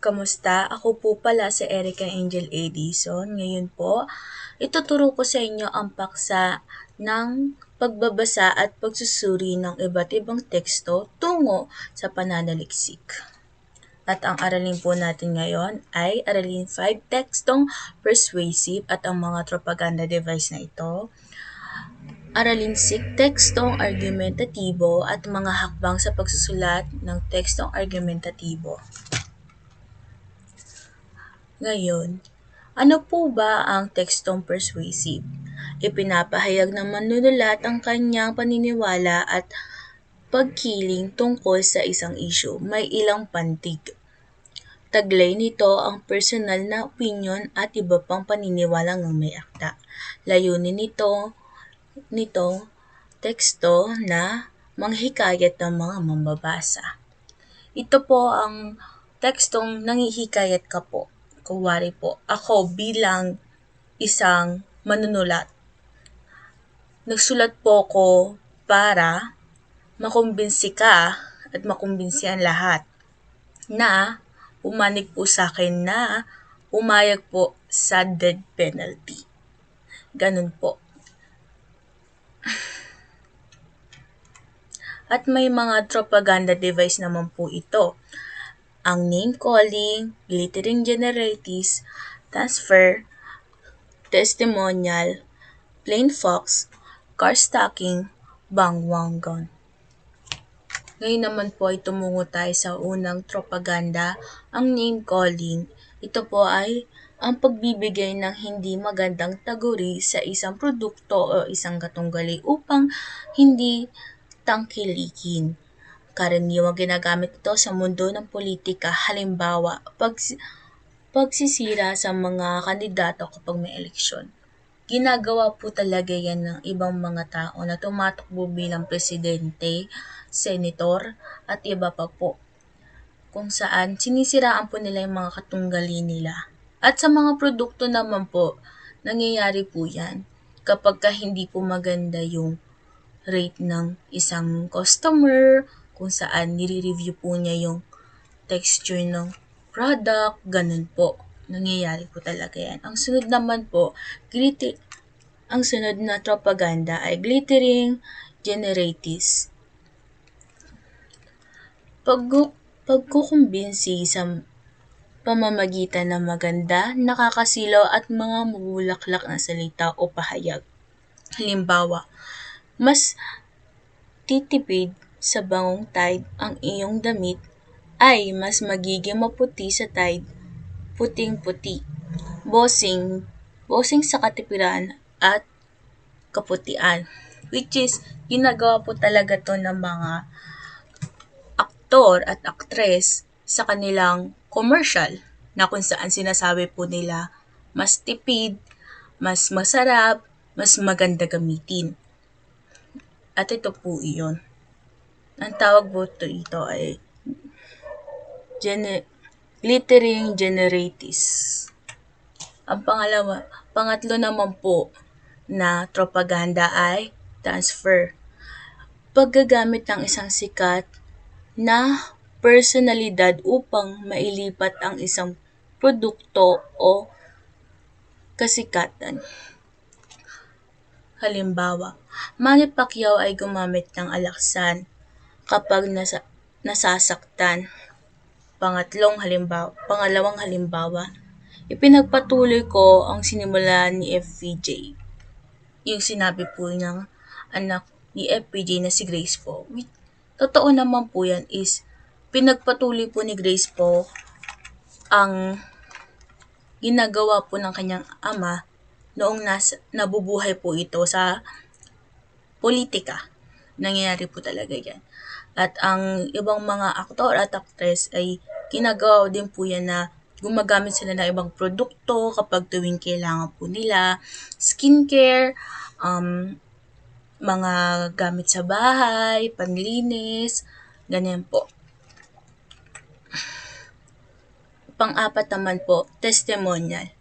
Kamusta? Ako po pala si Erica Angel Edison. Ngayon po, ituturo ko sa inyo ang paksa ng pagbabasa at pagsusuri ng iba't ibang teksto tungo sa pananaliksik. At ang aralin po natin ngayon ay aralin 5 tekstong persuasive at ang mga propaganda device na ito. Aralin 6 tekstong argumentatibo at mga hakbang sa pagsusulat ng tekstong argumentatibo. Ngayon, ano po ba ang tekstong persuasive? Ipinapahayag ng manunulat ang kanyang paniniwala at pagkiling tungkol sa isang issue. May ilang pantig. Taglay nito ang personal na opinyon at iba pang paniniwala ng may akda. Layunin nito teksto na manghikayat ng mga mambabasa. Ito po ang tekstong nanghihikayat ka po. Kunwari po, ako bilang isang manunulat. Nagsulat po ko para makumbinsi ka at makumbinsi ang lahat na umanig po sa akin na umayag po sa death penalty. Ganun po. At may mga propaganda device naman po ito. Ang name calling, glittering generalities, transfer, testimonial, plain fox, car stacking, bangwanggon. Ngayon naman po ay tumungo tayo sa unang propaganda, ang name calling. Ito po ay ang pagbibigay ng hindi magandang taguri sa isang produkto o isang katunggali upang hindi tangkilikin. Karaniwang ginagamit ito sa mundo ng politika, halimbawa, pagsisira sa mga kandidato kapag may eleksyon. Ginagawa po talaga yan ng ibang mga tao na tumatakbo bilang presidente, senator, at iba pa po. Kung saan sinisiraan po nila yung mga katunggali nila. At sa mga produkto naman po, nangyayari po yan kapag hindi po maganda yung rate ng isang customer, kung saan nire-review po niya yung texture ng product, ganun po. Nangyayari po talaga yan. Ang sunod naman po, ang sunod na propaganda ay glittering generalities. Pagkukumbinsi sa pamamagitan ng maganda, nakakasilaw at mga mabulaklak na salita o pahayag. Halimbawa, mas titipid sa bangong Tide ang iyong damit ay mas magiging maputi sa Tide, puting-puti. Bossing sa katipiran at kaputian. Which is, ginagawa po talaga to ng mga aktor at aktres sa kanilang commercial na kung saan sinasabi po nila mas tipid, mas masarap, mas maganda gamitin. At ito po iyon. Ang tawag po ito ay glittering generalities. Ang pangatlo naman po na propaganda ay transfer. Paggagamit ng isang sikat na personalidad upang mailipat ang isang produkto o kasikatan. Halimbawa, Manny Pacquiao ay gumamit ng alaksan kapag nasasaktan. Pangalawang halimbawa, ipinagpatuloy ko ang sinimulan ni FPJ. Yung sinabi po ng anak ni FPJ na si Grace po. Totoo naman po yan is pinagpatuloy po ni Grace po ang ginagawa po ng kanyang ama noong nabubuhay po ito sa politika. Nangyayari po talaga yan. At ang ibang mga aktor at aktres ay ginagawa din po yan na gumagamit sila ng ibang produkto kapag tuwing kailangan po nila. Skincare, mga gamit sa bahay, panlinis, ganyan po. Pang-apat naman po, testimonial.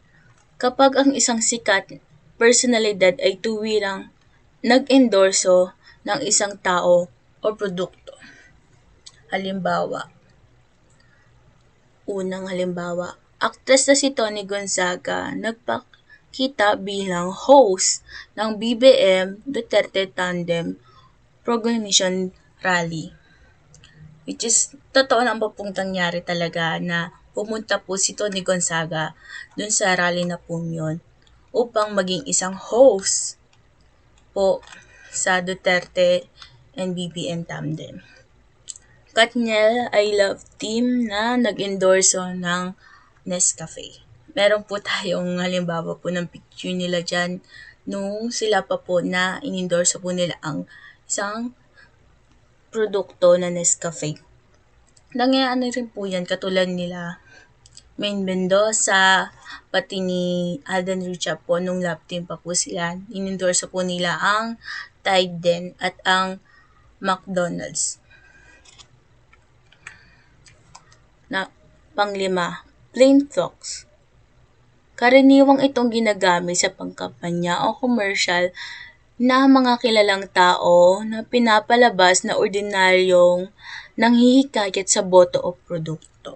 Kapag ang isang sikat personalidad ay tuwirang nag-endorso ng isang tao o produkto. Halimbawa, Unang halimbawa, aktres na si Tony Gonzaga nagpakita bilang host ng BBM Duterte Tandem Proclamation Rally. Which is, totoo lang po pong nangyari talaga na pumunta po si Tony Gonzaga dun sa rally na po yun upang maging isang host po sa Duterte and BBM Tandem. Katniel I Love Team na nag-endorso ng Nescafe. Meron po tayong halimbawa po ng picture nila dyan nung sila pa po na in-endorso po nila ang isang produkto na Nescafe. Nangyayari rin po yan katulad nila Maine Mendoza, pati ni Alden Richard po nung love team pa po sila. In-endorso po nila ang Tide din at ang McDonald's. Na panglima, plain talks. Karaniwang itong ginagamit sa pangkampanya o commercial na mga kilalang tao na pinapalabas na ordinaryong nanghihikayat sa boto o produkto.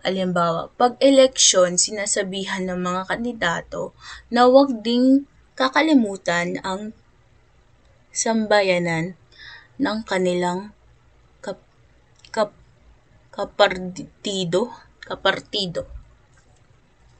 Halimbawa, pag eleksyon, sinasabihan ng mga kandidato na huwag ding kakalimutan ang sambayanan ng kanilang kapartido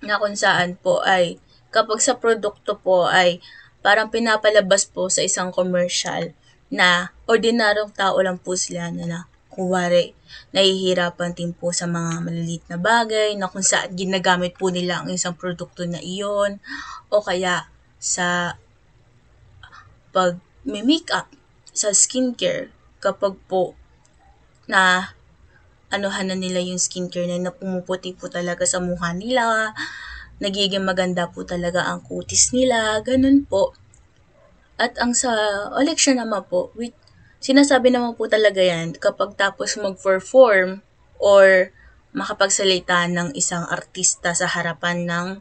na kung saan po ay kapag sa produkto po ay parang pinapalabas po sa isang commercial na ordinaryong tao lang po sila na kuwari nahihirapan din po sa mga maliliit na bagay na kung saan ginagamit po nila ang isang produkto na iyon o kaya sa pag makeup sa skincare kapag po na anuhan na nila yung skincare na pumuputi po talaga sa mukha nila, nagiging maganda po talaga ang kutis nila, ganun po. At ang sa election naman po, sinasabi naman po talaga yan kapag tapos mag-perform or makapagsalita ng isang artista sa harapan ng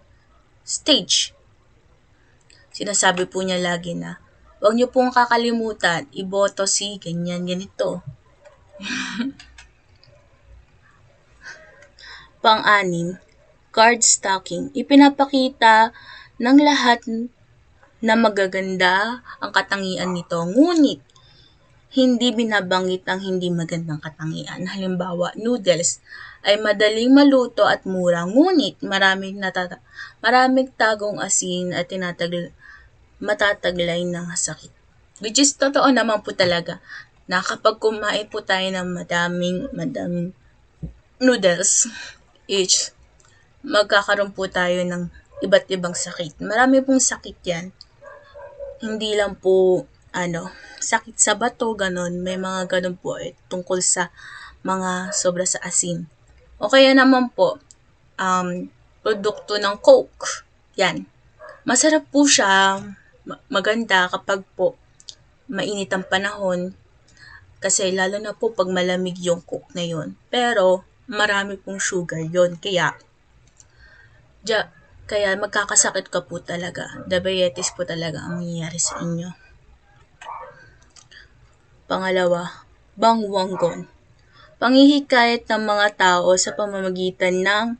stage. Sinasabi po niya lagi na, huwag niyo pong kakalimutan, iboto si ganyan, ganito. Pang-anim, card stacking. Ipinapakita ng lahat na magaganda ang katangian nito, ngunit hindi binabanggit ang hindi magandang katangian. Halimbawa, noodles ay madaling maluto at mura, ngunit maraming tagong asin at matataglay ng sakit. Which is totoo naman po talaga na kapag kumain po tayo ng madaming noodles each, magkakaroon po tayo ng iba't ibang sakit. Marami pong sakit yan. Hindi lang po, sakit sa bato, ganon. May mga ganon po tungkol sa mga sobra sa asin. O kaya naman po, produkto ng Coke. Yan. Masarap po siya, maganda kapag po mainit ang panahon. Kasi lalo na po pag malamig yung Coke na yun. Pero, marami pong sugar yon kaya magkakasakit ka po talaga. Diabetes po talaga ang mangyayari sa inyo. Pangalawa, bangwanggon. Panghihikayat ng mga tao sa pamamagitan ng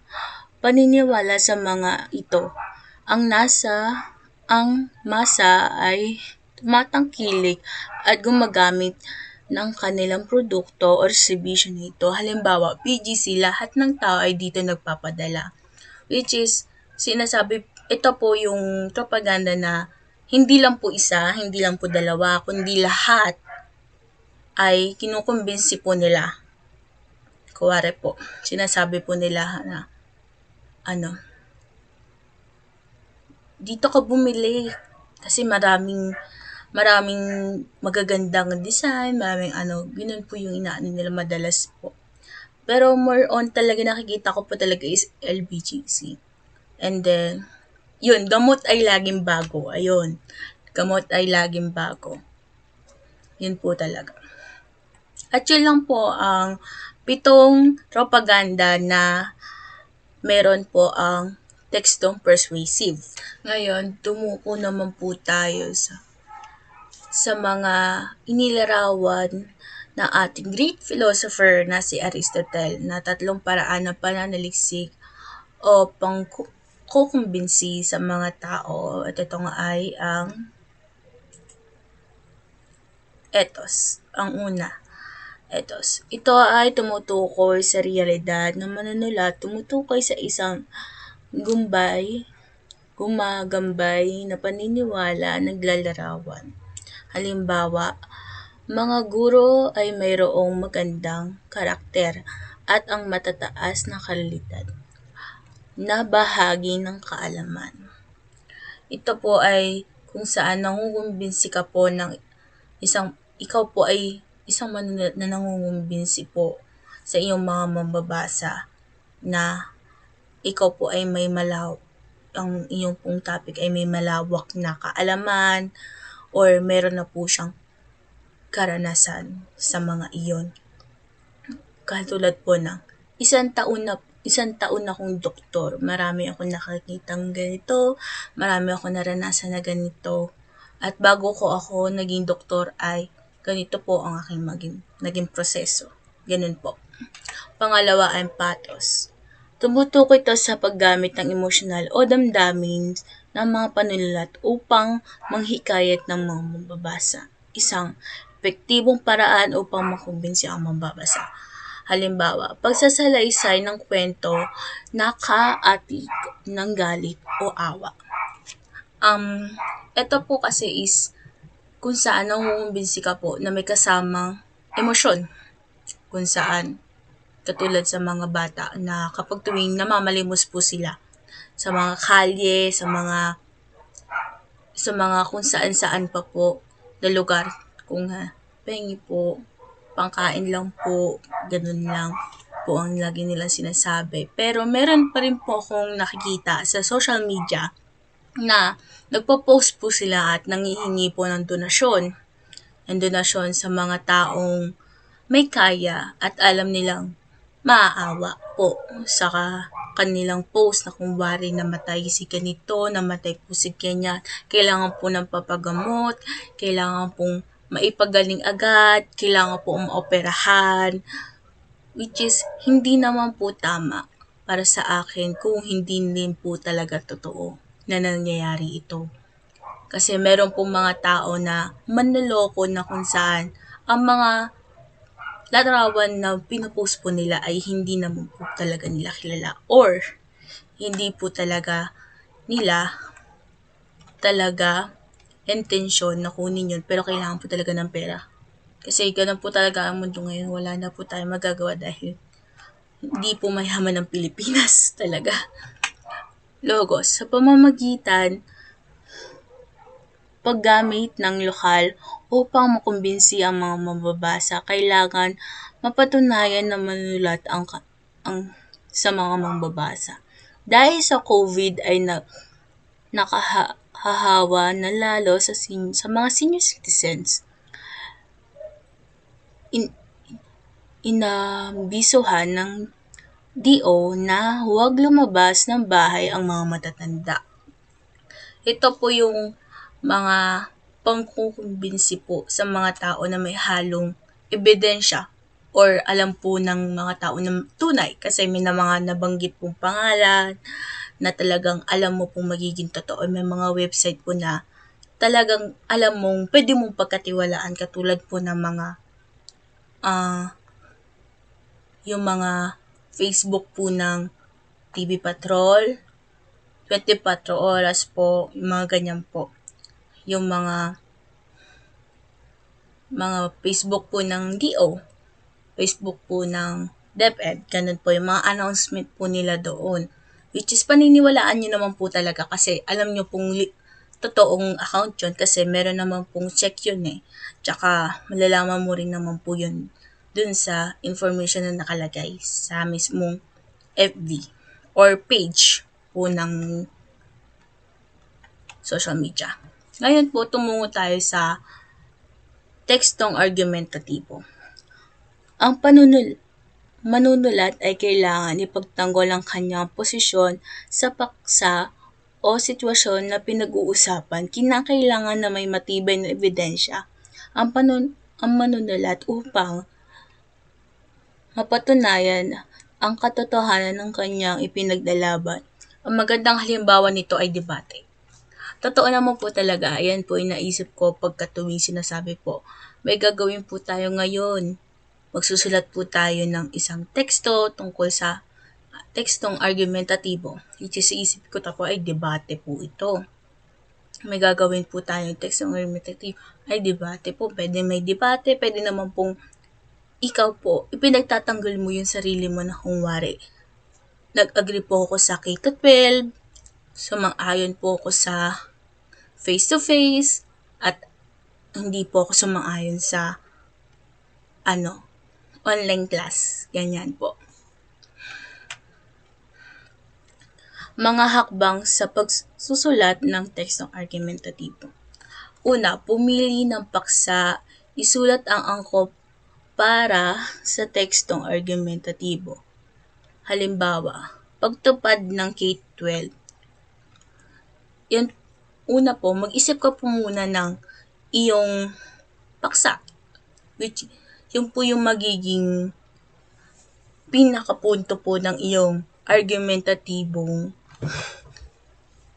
paniniwala sa mga ito. Ang masa ay tumatangkilik at gumagamit ng kanilang produkto o serbisyo nito. Halimbawa, PGC, lahat ng tao ay dito nagpapadala. Which is, ito po yung propaganda na hindi lang po isa, hindi lang po dalawa, kundi lahat ay kinukumbinsi po nila. Kuwari po, sinasabi po nila na, dito ka bumili kasi maraming magagandang design, maraming ganun po yung inaano nila madalas po. Pero more on talaga nakikita ko po talaga is LBGC. And then, yun, gamot ay laging bago. Ayun, gamot ay laging bago. Yun po talaga. At yun lang po ang 7 propaganda na meron po ang tekstong persuasive. Ngayon, tumuko naman po tayo sa mga inilarawan ng ating great philosopher na si Aristotle na 3 paraan ng pananaliksik o pangkukumbinsi sa mga tao at ito nga ay ang ethos. Ang una, ethos. Ito ay tumutukoy sa realidad na manunulat, tumutukoy sa isang gumagambay na paniniwala naglalarawan. Halimbawa, mga guro ay mayroong magandang karakter at ang matataas na kalidad na bahagi ng kaalaman. Ito po ay kung saan nangungumbinsi ka po ng ikaw po ay isang manunulat na nangungumbinsi po sa iyong mga mambabasa na ikaw po ay ang iyong pong topic ay may malawak na kaalaman or meron na po siyang karanasan sa mga iyon. Katulad po ng isang taon na akong doktor, marami akong nakakitang ganito, marami akong naranasan na ganito, at bago ako naging doktor ay ganito po ang aking naging proseso. Ganun po. Pangalawa ay pathos. Tumutukoy ito sa paggamit ng emosyonal o damdamin ng mga panunulat upang manghikayat ng mga mambabasa. Isang epektibong paraan upang makumbinsi ang mambabasa. Halimbawa, pagsasalaysay ng kwento na kaatik ng galit o awa. Ito po kasi is kung saan nangungumbinsi ka po na may kasamang emosyon. Kung saan, katulad sa mga bata na kapag tuwing namamalimos po sila sa mga kalye, sa mga kung saan-saan pa po na lugar, kung pengi po, pangkain lang po, ganun lang po ang lagi nilang sinasabi. Pero meron pa rin po akong nakikita sa social media na nagpo-post po sila at nangihingi po ng donasyon. Ang donasyon sa mga taong may kaya at alam nilang maaawa po sa kanilang post na kung wari namatay si ganito, namatay po si ganyan, kailangan po ng papagamot, kailangan pong maipagaling agad, kailangan po maoperahan, which is hindi naman po tama para sa akin kung hindi din po talaga totoo na nangyayari ito. Kasi meron pong mga tao na manloloko na kung saan ang mga larawan na pinupost po nila ay hindi naman po talaga nila kilala or hindi po talaga nila intensyon na kunin yun pero kailangan po talaga ng pera. Kasi ganun po talaga ang mundo ngayon, wala na po tayong magagawa dahil hindi po mayaman ng Pilipinas talaga. Logos, sa pamamagitan paggamit ng lokal upang makumbinsi ang mga mambabasa, kailangan mapatunayan na manunulat ang sa mga mambabasa. Dahil sa COVID ay nakahahawa na lalo sa mga senior citizens. Inabisuhan ng DO na huwag lumabas ng bahay ang mga matatanda. Ito po yung mga pangkukumbinsi po sa mga tao na may halong ebidensya or alam po ng mga tao na tunay kasi may mga nabanggit pong pangalan na talagang alam mo pong magiging totoo. May mga website po na talagang alam mong pwede mong pagkatiwalaan katulad po ng mga yung mga Facebook po ng TV Patrol, 24 oras po, yung mga ganyan po. Yung mga Facebook po ng DO, Facebook po ng DepEd, ganun po yung mga announcement po nila doon. Which is paniniwalaan nyo naman po talaga kasi alam nyo pong totoong account yun kasi meron naman pong check yun eh. Tsaka malalaman mo rin naman po yun dun sa information na nakalagay sa mismong FB or page po ng social media. Ngayon po, tumungo tayo sa tekstong argumentatibo. Ang manunulat ay kailangan ipagtanggol ang kanyang posisyon sa paksa o sitwasyon na pinag-uusapan. Kinakailangan na may matibay na ebidensya. Ang ang manunulat upang mapatunayan ang katotohanan ng kanyang ipinaglalaban. Ang magandang halimbawa nito ay debate. Totoo naman po talaga, ayan po yung naisip ko pagka tuwing sinasabi po, may gagawin po tayo ngayon. Magsusulat po tayo ng isang teksto tungkol sa tekstong argumentatibo. Which is isip ko po ay debate po ito. May gagawin po tayong tekstong argumentatibo ay debate po. Pwede may debate, pwede naman pong ikaw po, ipinagtatanggol mo yung sarili mo na kung wari. Nag-agree po ako sa K-12, sumang-ayon po ako sa face-to-face, at hindi po ako sumang-ayon sa online class. Ganyan po. Mga hakbang sa pagsusulat ng tekstong argumentatibo. Una, pumili ng paksa, isulat ang angkop para sa tekstong argumentatibo. Halimbawa, pagtupad ng K-12. Yan, una po, mag-isip ka po muna ng iyong paksa, which yung po yung magiging pinakapunto po ng iyong argumentatibong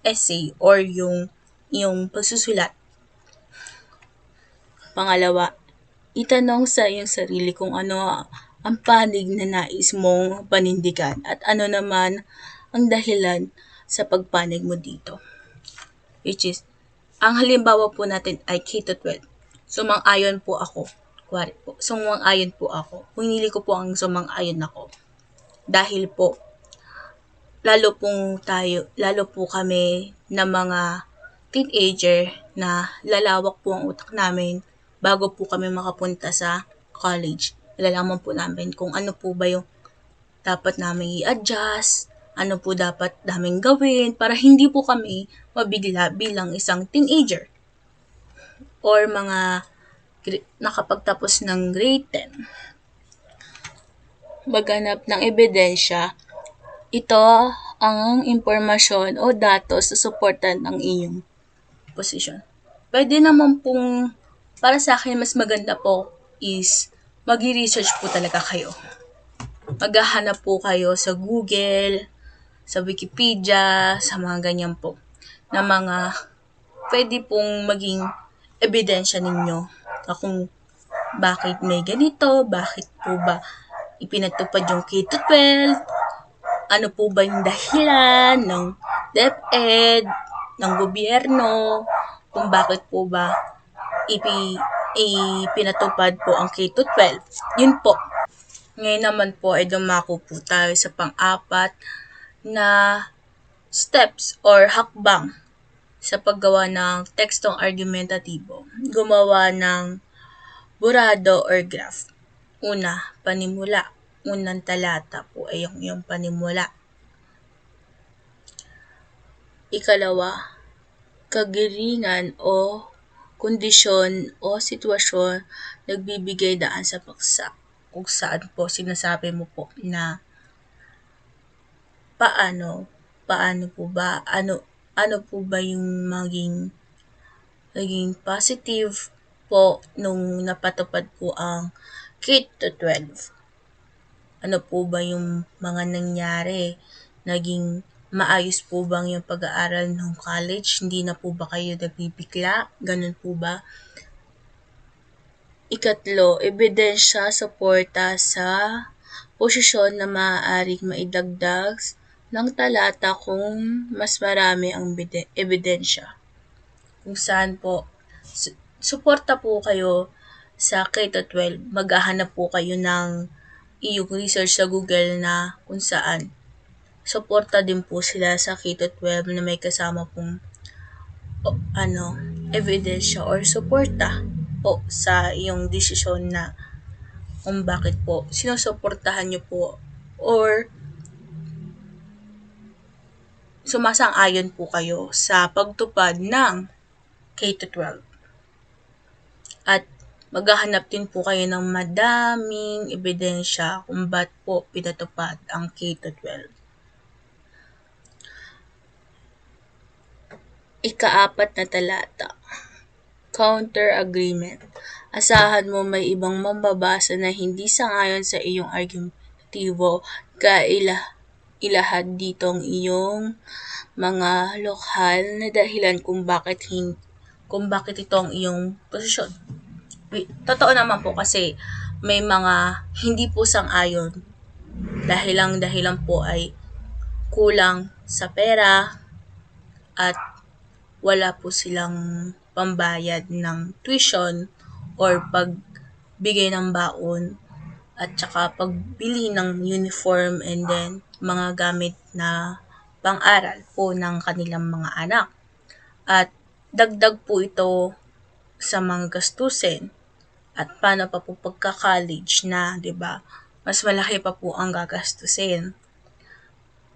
essay or yung pagsusulat. Pangalawa, itanong sa iyong sarili kung ano ang panig na nais mong panindigan at ano naman ang dahilan sa pagpanig mo dito. Which is, ang halimbawa po natin ay K-12. Sumang-ayon po ako. Sumang-ayon po ako. Pinili ko po ang sumang-ayon ako. Dahil po, lalo po kami na mga teenager na lalawak po ang utak namin bago po kami makapunta sa college. Nalalaman po namin kung ano po ba yung dapat namin i-adjust, ano po dapat namin gawin para hindi po kami mabigla bilang isang teenager or mga nakapagtapos ng grade 10. Maghanap ng ebidensya. Ito ang impormasyon o datos na suportan ang iyong posisyon. Pwede naman pong, para sa akin, mas maganda po is mag-research po talaga kayo. Maghahanap po kayo sa Google, sa Wikipedia, sa mga ganyan po, na mga pwede pong maging ebidensya ninyo na kung bakit may ganito, bakit po ba ipinatupad yung K-12, ano po ba yung dahilan ng DepEd, ng gobyerno, kung bakit po ba ipinatupad po ang K-12. Yun po. Ngayon naman po ay dumako po tayo sa pang-apat na steps or hakbang sa paggawa ng tekstong argumentatibo. Gumawa ng burado or graph. Una, panimula. Unang talata po ay yung panimula. Ikalawa, kagiringan o kondisyon o sitwasyon nagbibigay daan sa paksa. Kung saan po sinasabi mo po na paano po ba, ano po ba yung maging positive po nung napatupad po ang K-12. Ano po ba yung mga nangyari? Naging maayos po bang yung pag-aaral ng college? Hindi na po ba kayo nabibigla? Ganun po ba? Ikatlo, ebidensya suporta sa posisyon na maaaring maidagdag ng talata kung mas marami ang ebidensya. Kung saan po, suporta po kayo sa K-12. Maghahanap po kayo ng iyong research sa Google na kung saan suporta din po sila sa K-12 na may kasama pong ebidensya or suporta po sa iyong desisyon na kung bakit po sinusuportahan nyo po or sumasang-ayon po kayo sa pagtupad ng K-12. At maghahanap din po kayo ng madaming ebidensya kung ba't po pinatupad ang K-12. Ika-4 na talata, counter agreement. Asahan mo may ibang mambabasa na hindi sang-ayon sa iyong argumentibo, ilahad dito ang iyong mga lokal na dahilan kung bakit ito ang iyong posisyon. Totoo naman po kasi may mga hindi po sang-ayon dahilan po ay kulang sa pera at wala po silang pambayad ng tuition or pagbigay ng baon at saka pagbili ng uniform and then mga gamit na pang-aral po ng kanilang mga anak. At dagdag po ito sa mga gastusin. At paano pa po pagka-college na, 'di ba? Mas malaki pa po ang gagastusin.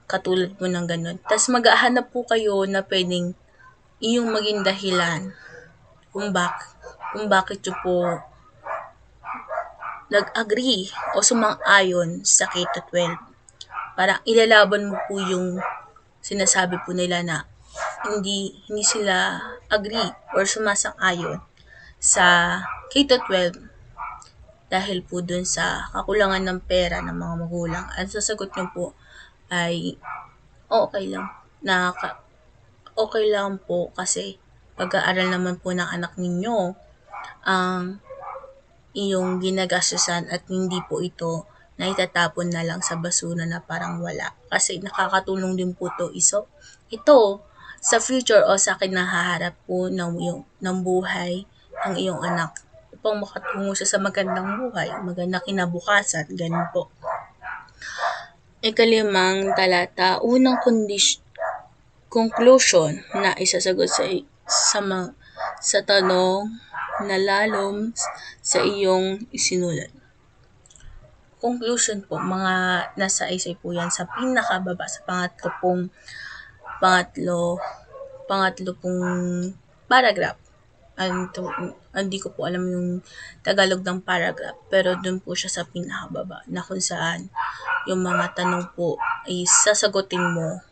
Katulad po ng ganun. Tapos maghahanap po kayo na pwedeng iyong maging dahilan kung bakit nyo po nag-agree o sumang-ayon sa K-12. Parang ilalaban mo po yung sinasabi po nila na hindi sila agree or sumasang-ayon sa K-12 dahil po dun sa kakulangan ng pera ng mga magulang. Ang sasagot nyo po ay okay lang. Okay lang po kasi pag-aaral naman po ng anak ninyo ang iyong ginagastusan at hindi po ito na itatapon na lang sa basura na parang wala. Kasi nakakatulong din po ito sa future o sa kinahaharap po ng buhay ng iyong anak upang makatungo siya sa magandang buhay, magandang kinabukasan, ganun po. Ikalimang talata, unang conclusion na isasagot sa tanong na lalom sa iyong isinulat. Conclusion po, mga nasa essay po yan sa pinakababa, sa pangatlo pong paragraph. Hindi ko po alam yung Tagalog ng paragraph, pero dun po siya sa pinakababa na kung saan yung mga tanong po ay sasagutin mo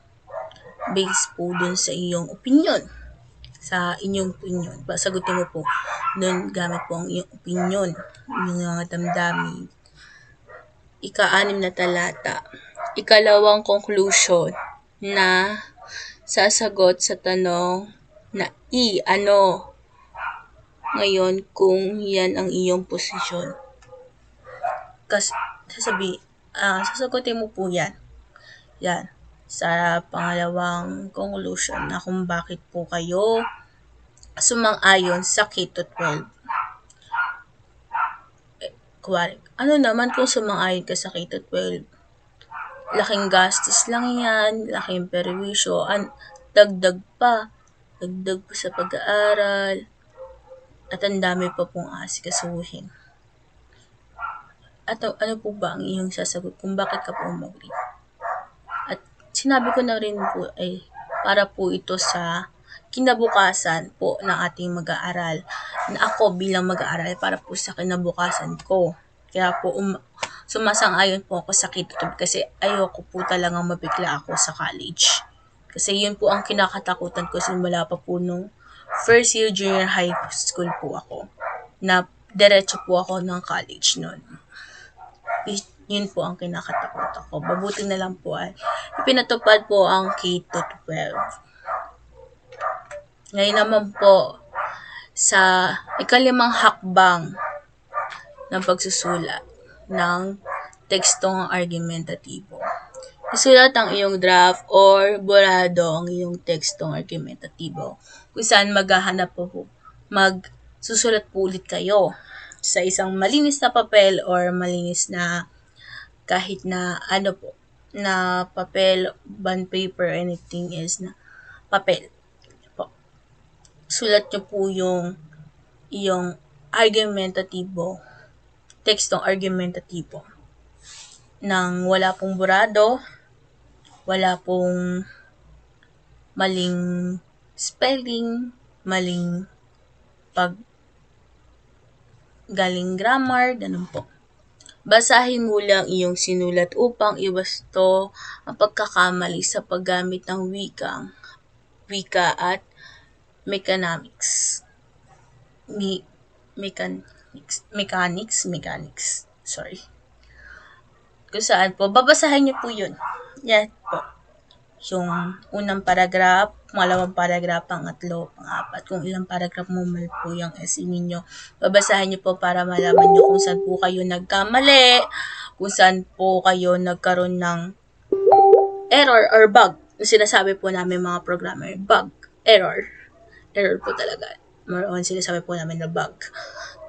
based po dun sa iyong opinion. Sa inyong opinion. Sagutin mo po dun gamit po ang iyong opinion, yung mga damdamin. Ika-6 na talata. Ikalawang conclusion na sasagot sa tanong na ano ngayon kung yan ang iyong posisyon. Kasi sasagutin mo po yan. Yan. Sa pangalawang conclusion na kung bakit po kayo sumang-ayon sa K-12. Ano naman kung sumang-ayon ka sa K-12? Laking gastos lang yan, laking perwisyo, dagdag pa sa pag-aaral, at ang dami pa pong asikasuhin. At ano po ba ang iyong sasagot kung bakit ka po umagri? At sinabi ko na rin po ay para po ito sa kinabukasan po ng ating mag-aaral. Na ako bilang mag-aaral para po sa kinabukasan ko. Kaya po sumasang-ayon po ako sa K-12 kasi ayoko po talagang mabigla ako sa college. Kasi yun po ang kinakatakutan ko simula pa po nung first year junior high school po ako. Na diretso po ako ng college noon. Yun po ang kinakatakot ako. Mabuti na lang po ay ipinatupad po ang K-12. Ngayon naman po sa ikalimang hakbang ng pagsusulat ng tekstong argumentatibo. Isulat ang iyong draft or borado ang iyong tekstong argumentatibo kung saan magsusulat po ulit kayo sa isang malinis na papel or malinis na kahit na na papel, bond paper, anything is na papel. Sulat nyo po yung iyong tekstong argumentatibo nang wala pong borado, wala pong maling spelling, maling galing grammar, ganun po. Basahin mo lang iyong sinulat upang iwasto ang pagkakamali sa paggamit ng wika at mechanics. mechanics, sorry. Kung saan po, babasahin niyo po yun. Yan po. Yung unang paragraph, pangalawang paragraph, pangatlo, pang-apat. Kung ilang paragraph mo po yung essay ninyo. Babasahin niyo po para malaman niyo kung saan po kayo nagkamali, kung saan po kayo nagkaroon ng error or bug. Yung sinasabi po namin mga programmer, bug, error. Error po talaga. More on sinasabi po namin na bug.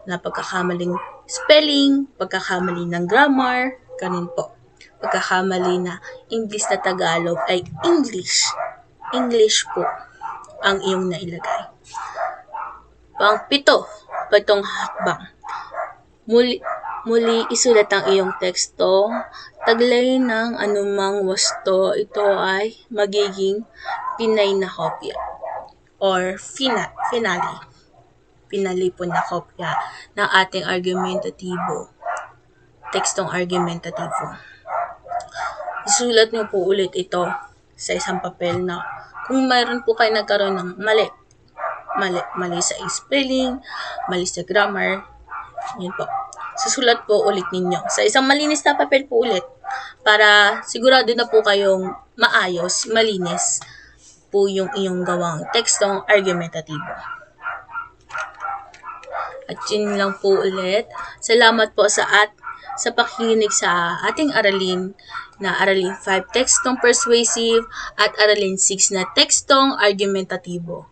Na pagkakamaling spelling, pagkakamali ng grammar, ganun po. Pagkakamali na English na Tagalog ay English. English po ang iyong nailagay. Pitong hakbang. Muli isulat ang iyong teksto. Taglay ng anumang wasto, ito ay magiging pinay na kopya or finale. Pinali po na kopya ng ating tekstong argumentatibo. Isulat niyo po ulit ito sa isang papel na kung mayroon po kayo nagkaroon ng mali sa spelling, mali sa grammar, yun po. Susulat po ulit ninyo sa isang malinis na papel po ulit para sigurado na po kayong malinis po yung iyong gawang tekstong argumentatibo. At yun lang po ulit. Salamat po sa pakikinig sa ating aralin na aralin 5 tekstong persuasive at aralin 6 na tekstong argumentatibo.